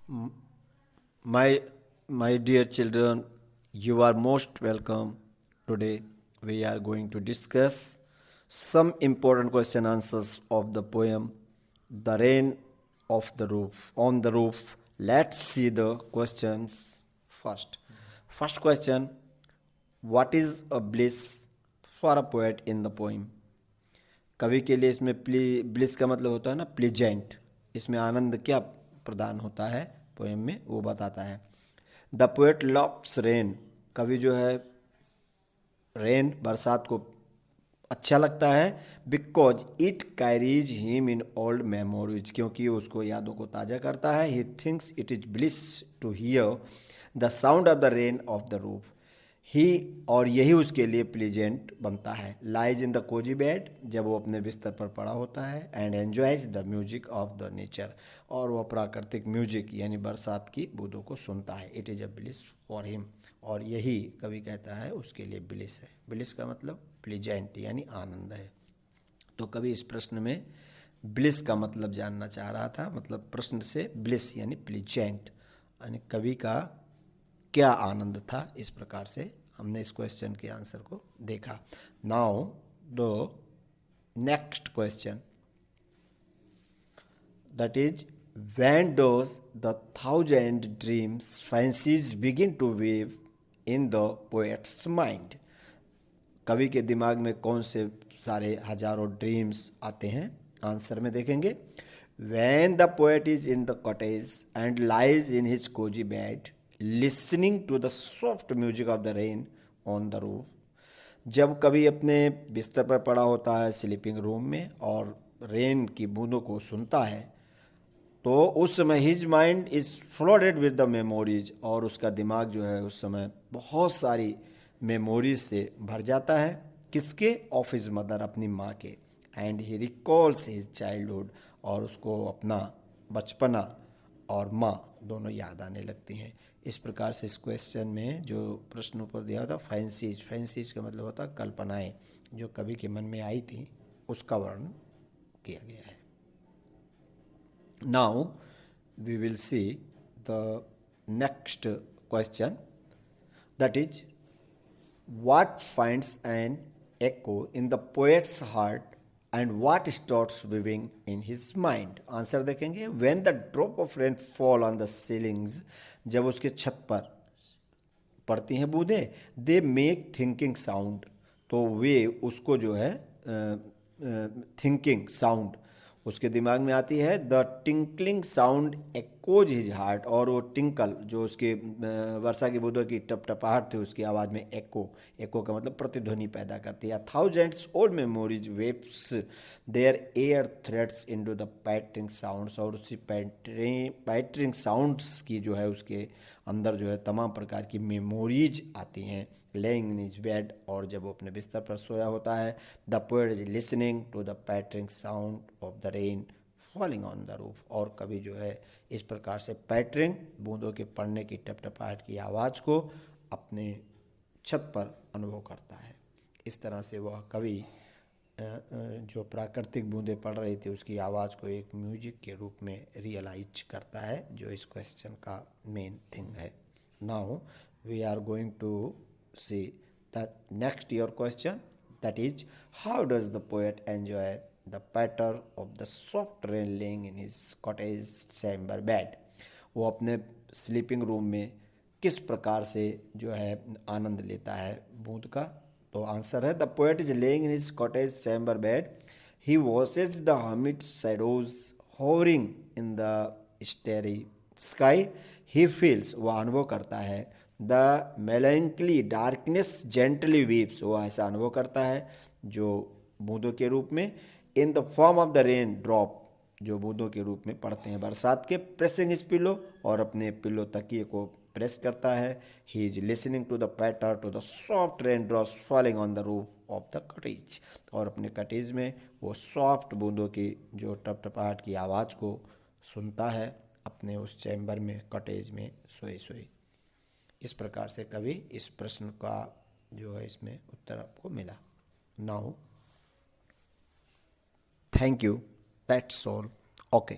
M- My my dear children, you are most welcome. Today we are going to discuss some important question answers of the poem The Rain of the Roof on the Roof. Let's see the questions first. First question, what is a bliss for a poet in the poem? कवि के लिए इसमें bliss का मतलब होता है ना pleasant. इसमें आनंद क्या प्रदान होता है पोएम में वो बताता है। द पोएट लव्स रेन, कवि जो है रेन बरसात को अच्छा लगता है। Because it carries him in old memories, क्योंकि उसको यादों को ताज़ा करता है। He thinks it is bliss to hear the sound of the rain of the roof. ही और यही उसके लिए प्लीजेंट बनता है। Lies in the cozy bed, जब वो अपने बिस्तर पर पड़ा होता है। And enjoys the music of the nature, और वह प्राकृतिक म्यूजिक यानी बरसात की बूंदों को सुनता है। It is a bliss for him, और यही कवि कहता है उसके लिए ब्लिस है। ब्लिस का मतलब प्लीजेंट यानी आनंद है। तो कवि इस प्रश्न में ब्लिस का मतलब जानना चाह रहा था, मतलब प्रश्न से ब्लिस यानी प्लीजेंट यानी कवि का क्या आनंद था। इस प्रकार से हमने इस क्वेश्चन के आंसर को देखा। Now the next question, that is, when does the thousand dreams fancies begin to weave in the poet's mind? कवि के दिमाग में कौन से सारे हजारों ड्रीम्स आते हैं, आंसर में देखेंगे। When the poet is in the cottage and lies in his cozy bed, listening to the soft music of the rain on the roof, जब कवि अपने बिस्तर पर पड़ा होता है स्लीपिंग रूम में और रेन की बूंदों को सुनता है, तो उस समय his mind is flooded with the memories, और उसका दिमाग जो है उस समय बहुत सारी मेमोरीज से भर जाता है। किसके? ऑफ हिज मदर, अपनी माँ के। And he recalls his childhood, और उसको अपना बचपना और माँ दोनों याद आने लगती हैं। इस प्रकार से इस क्वेश्चन में जो प्रश्न ऊपर दिया था फैंसीज, फैंसीज का मतलब होता है कल्पनाएं जो कवि के मन में आई थी, उसका वर्णन किया गया है। Now we will see the next question, that is, what finds an echo in the poet's heart and what starts weaving in his mind? Answer देखेंगे। When the drop of rain fall on the ceilings, जब उसके छत पर पड़ती हैं बूंदें, they make thinking sound, तो वे उसको जो है थिंकिंग साउंड उसके दिमाग में आती है। The tinkling sound echoes his heart, और वो टिंकल जो उसके वर्षा की बूंदों की टपटपाहट थी उसकी आवाज़ में एको, एको का मतलब प्रतिध्वनि पैदा करती है। Thousands old memories weaves their air threads into the pattering sounds, और उसी पैटरिंग साउंड्स की जो है उसके अंदर जो है तमाम प्रकार की मेमोरीज आती हैं। लेइंग इन हिज बेड, और जब वो अपने बिस्तर पर सोया होता है। The poet is listening to the pattering sound of the rain falling on the roof, और कभी जो है इस प्रकार से पैटरिंग बूंदों के पड़ने की टपटपाहट की आवाज़ को अपने छत पर अनुभव करता है। इस तरह से वह कवि जो प्राकृतिक बूंदें पड़ रही थी उसकी आवाज़ को एक म्यूजिक के रूप में रियलाइज करता है, जो इस क्वेश्चन का मेन थिंग है। Now we are going to see the next your question, that is, how does the poet enjoy the patter of the soft rain lying in his cottage chamber bed? वो अपने sleeping room में किस प्रकार से जो है आनंद लेता है बूंद का? तो आंसर है, the poet is laying in his cottage chamber bed, he watches the hermit shadows hovering in the स्टेरी sky, he feels, वह अनुभव करता है। द मेलैंकली डार्कनेस जेंटली वीप्स, वह ऐसा अनुभव करता है जो बूंदों के रूप में। In the form of the rain drop, जो बूंदों के रूप में पड़ते हैं बरसात के। प्रेसिंग हिज पिलो, और अपने पिलो तकिए को प्रेस करता है। He is listening to the patter to the soft raindrops falling on the roof of the cottage, और अपने कटेज में वो सॉफ्ट बूंदों की जो टपटपाहट की आवाज़ को सुनता है अपने उस चैम्बर में, कटेज में सोए सोए। इस प्रकार से कभी इस प्रश्न का जो है इसमें उत्तर आपको मिला। Now thank you, that's all, okay.